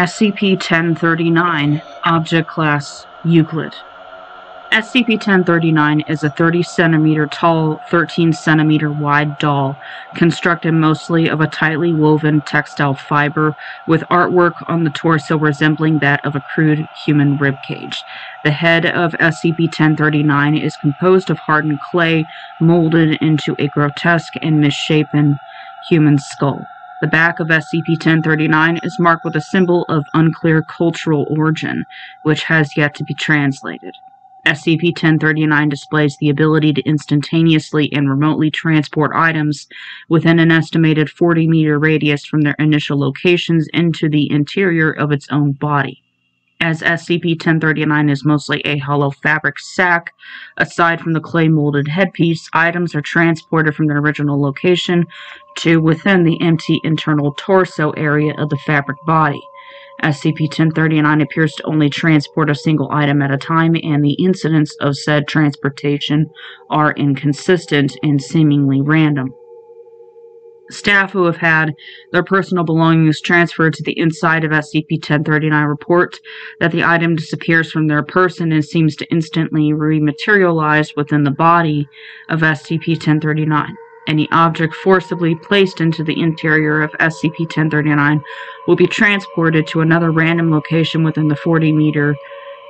SCP-1039, Object Class Euclid. SCP-1039 is a 30 cm tall, 13 cm wide doll, constructed mostly of a tightly woven textile fiber, with artwork on the torso resembling that of a crude human ribcage. The head of SCP-1039 is composed of hardened clay molded into a grotesque and misshapen human skull. The back of SCP-1039 is marked with a symbol of unclear cultural origin, which has yet to be translated. SCP-1039 displays the ability to instantaneously and remotely transport items within an estimated 40-meter radius from their initial locations into the interior of its own body. As SCP-1039 is mostly a hollow fabric sac, aside from the clay-molded headpiece, items are transported from their original location to within the empty internal torso area of the fabric body. SCP-1039 appears to only transport a single item at a time, and the incidents of said transportation are inconsistent and seemingly random. Staff who have had their personal belongings transferred to the inside of SCP-1039 report that the item disappears from their person and seems to instantly rematerialize within the body of SCP-1039. Any object forcibly placed into the interior of SCP-1039 will be transported to another random location within the 40-meter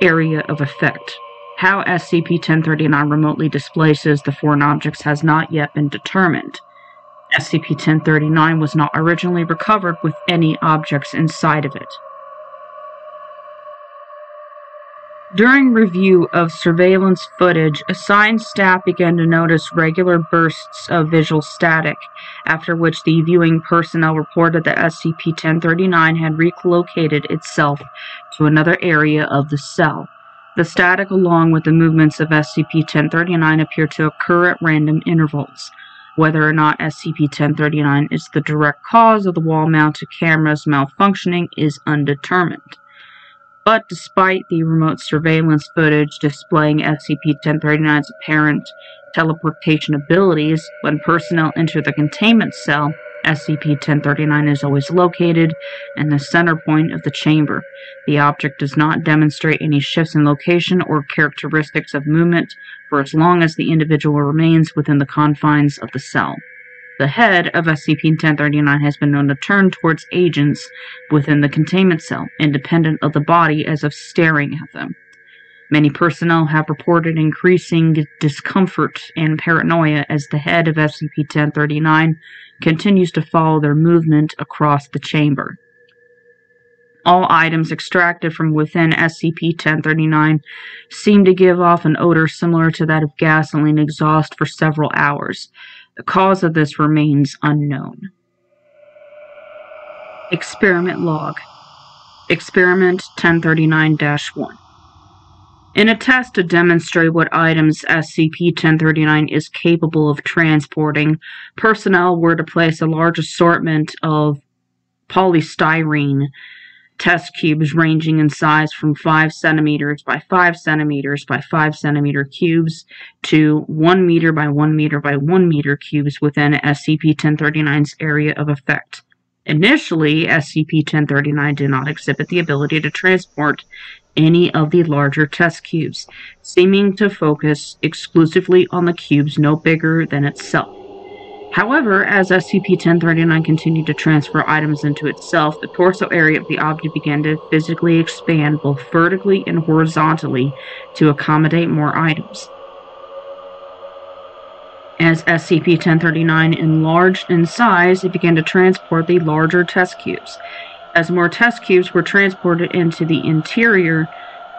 area of effect. How SCP-1039 remotely displaces the foreign objects has not yet been determined. SCP-1039 was not originally recovered with any objects inside of it. During review of surveillance footage, assigned staff began to notice regular bursts of visual static, after which the viewing personnel reported that SCP-1039 had relocated itself to another area of the cell. The static, along with the movements of SCP-1039, appear to occur at random intervals. Whether or not SCP-1039 is the direct cause of the wall-mounted camera's malfunctioning is undetermined. But despite the remote surveillance footage displaying SCP-1039's apparent teleportation abilities, when personnel enter the containment cell, SCP-1039 is always located in the center point of the chamber. The object does not demonstrate any shifts in location or characteristics of movement for as long as the individual remains within the confines of the cell. The head of SCP-1039 has been known to turn towards agents within the containment cell, independent of the body, as if staring at them. Many personnel have reported increasing discomfort and paranoia as the head of SCP-1039 continues to follow their movement across the chamber. All items extracted from within SCP-1039 seem to give off an odor similar to that of gasoline exhaust for several hours. The cause of this remains unknown. Experiment Log. Experiment 1039-1. In a test to demonstrate what items SCP-1039 is capable of transporting, personnel were to place a large assortment of polystyrene test cubes ranging in size from 5 cm by 5 cm by 5 cm cubes to 1 meter by 1 meter by 1 meter cubes within SCP-1039's area of effect. Initially, SCP-1039 did not exhibit the ability to transport any of the larger test cubes, seeming to focus exclusively on the cubes no bigger than itself. However, as SCP-1039 continued to transfer items into itself, the torso area of the object began to physically expand both vertically and horizontally to accommodate more items. As SCP-1039 enlarged in size, it began to transport the larger test cubes. As more test cubes were transported into the interior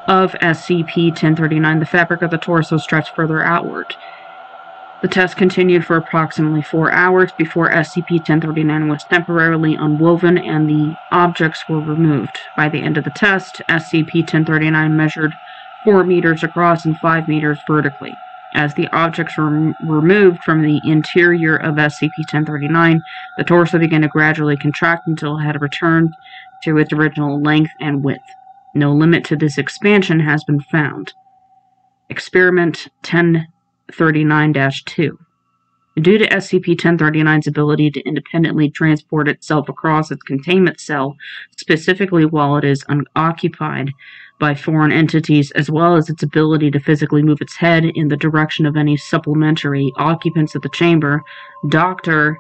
of SCP-1039, the fabric of the torso stretched further outward. The test continued for approximately 4 hours before SCP-1039 was temporarily unwoven and the objects were removed. By the end of the test, SCP-1039 measured 4 meters across and 5 meters vertically. As the objects were removed from the interior of SCP-1039, the torso began to gradually contract until it had returned to its original length and width. No limit to this expansion has been found. Experiment 1039-2. Due to SCP-1039's ability to independently transport itself across its containment cell, specifically while it is unoccupied by foreign entities, as well as its ability to physically move its head in the direction of any supplementary occupants of the chamber, Dr.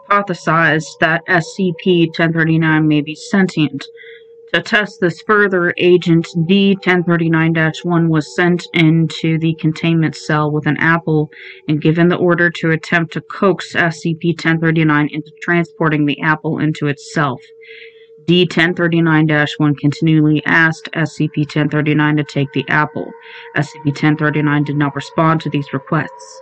hypothesized that SCP-1039 may be sentient. To test this further, Agent D-1039-1 was sent into the containment cell with an apple and given the order to attempt to coax SCP-1039 into transporting the apple into itself. D-1039-1 continually asked SCP-1039 to take the apple. SCP-1039 did not respond to these requests.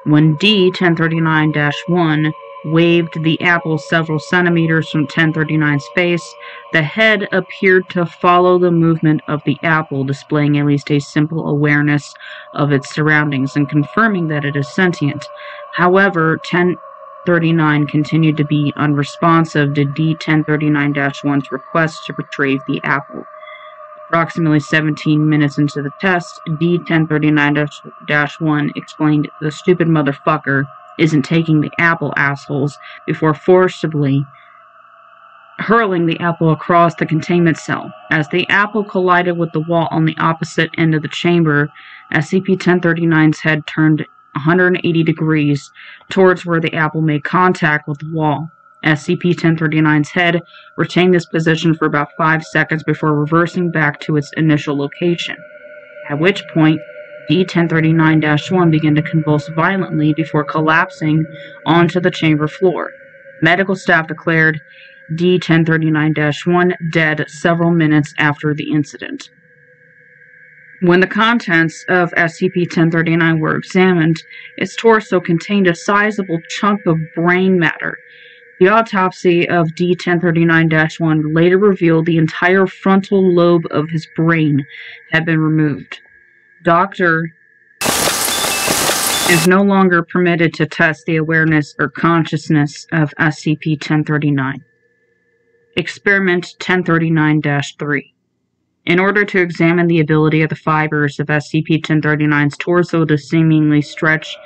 When D-1039-1 waved the apple several centimeters from 1039's face, the head appeared to follow the movement of the apple, displaying at least a simple awareness of its surroundings and confirming that it is sentient. However, 1039 continued to be unresponsive to D-1039-1's request to retrieve the apple. Approximately 17 minutes into the test, D-1039-1 explained, "The stupid motherfucker isn't taking the apple, assholes," before forcibly hurling the apple across the containment cell. As the apple collided with the wall on the opposite end of the chamber, SCP-1039's head turned 180 degrees towards where the apple made contact with the wall. SCP-1039's head retained this position for about 5 seconds before reversing back to its initial location, at which point D-1039-1 began to convulse violently before collapsing onto the chamber floor. Medical staff declared D-1039-1 dead several minutes after the incident. When the contents of SCP-1039 were examined, its torso contained a sizable chunk of brain matter. The autopsy of D-1039-1 later revealed the entire frontal lobe of his brain had been removed. Dr. is no longer permitted to test the awareness or consciousness of SCP-1039. Experiment 1039-3. In order to examine the ability of the fibers of SCP-1039's torso to seemingly stretch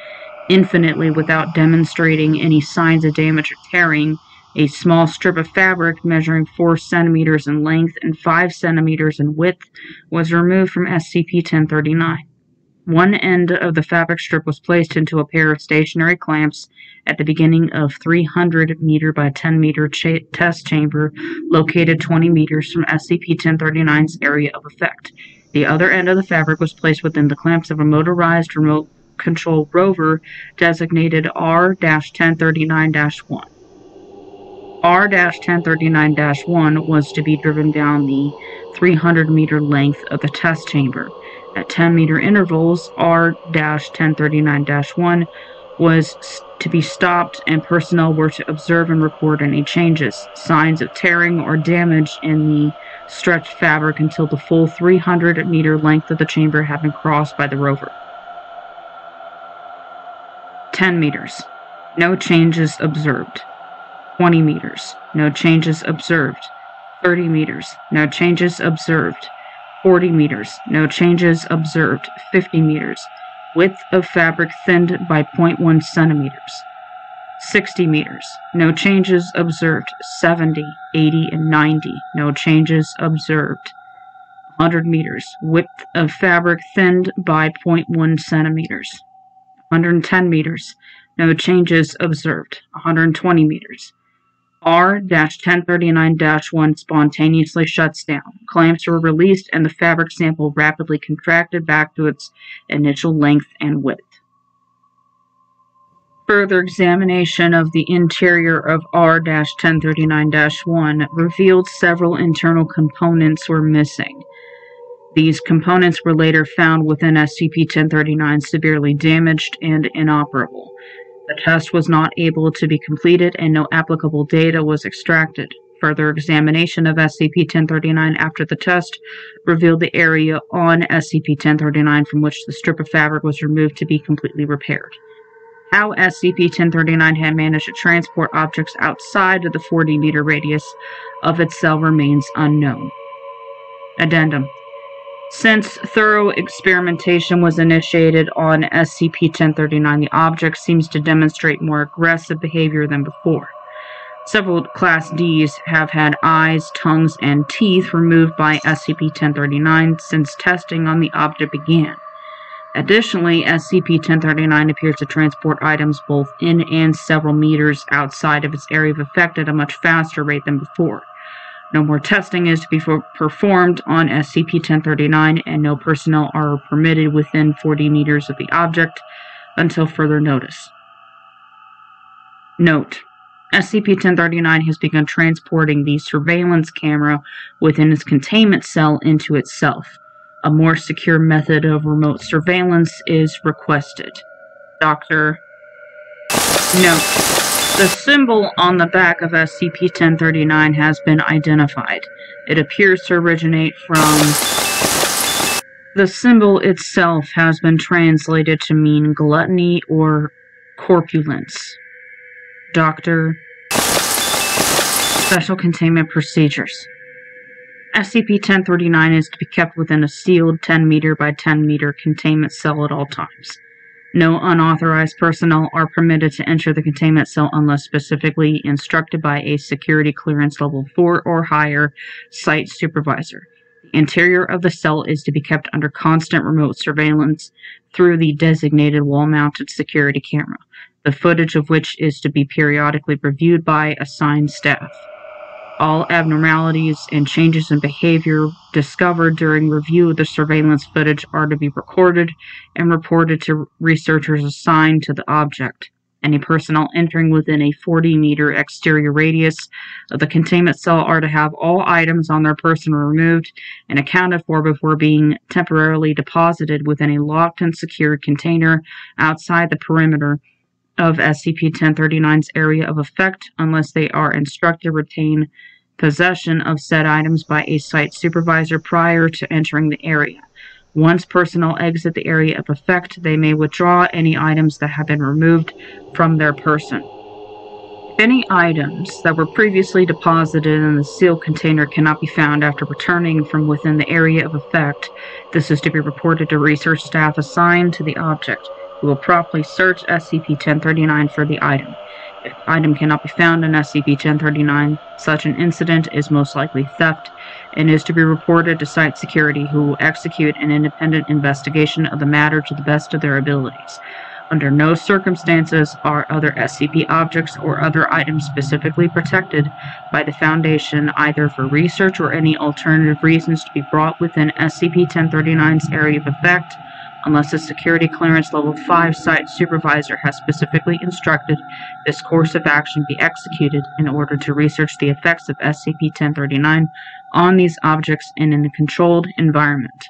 infinitely without demonstrating any signs of damage or tearing, a small strip of fabric measuring 4 centimeters in length and 5 centimeters in width was removed from SCP-1039. One end of the fabric strip was placed into a pair of stationary clamps at the beginning of 300 meter by 10 meter test chamber located 20 meters from SCP-1039's area of effect. The other end of the fabric was placed within the clamps of a motorized remote control rover designated R-1039-1. R-1039-1 was to be driven down the 300-meter length of the test chamber. At 10-meter intervals, R-1039-1 was to be stopped and personnel were to observe and report any changes, signs of tearing or damage in the stretched fabric until the full 300-meter length of the chamber had been crossed by the rover. 10 meters. No changes observed. 20 meters. No changes observed. 30 meters. No changes observed. 40 meters. No changes observed. 50 meters. Width of fabric thinned by 0.1 centimeters. 60 meters. No changes observed. 70, 80, and 90. No changes observed. 100 meters. Width of fabric thinned by 0.1 centimeters. 110 meters. No changes observed. 120 meters. R-1039-1 spontaneously shuts down. Clamps were released and the fabric sample rapidly contracted back to its initial length and width. Further examination of the interior of R-1039-1 revealed several internal components were missing. These components were later found within SCP-1039 severely damaged and inoperable. The test was not able to be completed and no applicable data was extracted. Further examination of SCP-1039 after the test revealed the area on SCP-1039 from which the strip of fabric was removed to be completely repaired. How SCP-1039 had managed to transport objects outside of the 40-meter radius of its cell remains unknown. Addendum. Since thorough experimentation was initiated on SCP-1039, the object seems to demonstrate more aggressive behavior than before. Several Class Ds have had eyes, tongues, and teeth removed by SCP-1039 since testing on the object began. Additionally, SCP-1039 appears to transport items both in and several meters outside of its area of effect at a much faster rate than before. No more testing is to be performed on SCP-1039, and no personnel are permitted within 40 meters of the object until further notice. Note: SCP-1039 has begun transporting the surveillance camera within its containment cell into itself. A more secure method of remote surveillance is requested. Dr. Note: the symbol on the back of SCP-1039 has been identified. It appears to originate from... The symbol itself has been translated to mean gluttony or corpulence. Dr. Special Containment Procedures. SCP-1039 is to be kept within a sealed 10 meter by 10 meter containment cell at all times. No unauthorized personnel are permitted to enter the containment cell unless specifically instructed by a security clearance level 4 or higher site supervisor. The interior of the cell is to be kept under constant remote surveillance through the designated wall-mounted security camera, the footage of which is to be periodically reviewed by assigned staff. All abnormalities and changes in behavior discovered during review of the surveillance footage are to be recorded and reported to researchers assigned to the object. Any personnel entering within a 40-meter exterior radius of the containment cell are to have all items on their person removed and accounted for before being temporarily deposited within a locked and secured container outside the perimeter of SCP-1039's area of effect unless they are instructed to retain possession of said items by a site supervisor prior to entering the area. Once personnel exit the area of effect, they may withdraw any items that have been removed from their person. If any items that were previously deposited in the sealed container cannot be found after returning from within the area of effect, this is to be reported to research staff assigned to the object, who will promptly search SCP-1039 for the item. If the item cannot be found in SCP-1039, such an incident is most likely theft and is to be reported to Site Security, who will execute an independent investigation of the matter to the best of their abilities. Under no circumstances are other SCP objects or other items specifically protected by the Foundation, either for research or any alternative reasons, to be brought within SCP-1039's area of effect, unless a security clearance level 5 site supervisor has specifically instructed this course of action be executed in order to research the effects of SCP-1039 on these objects in a controlled environment.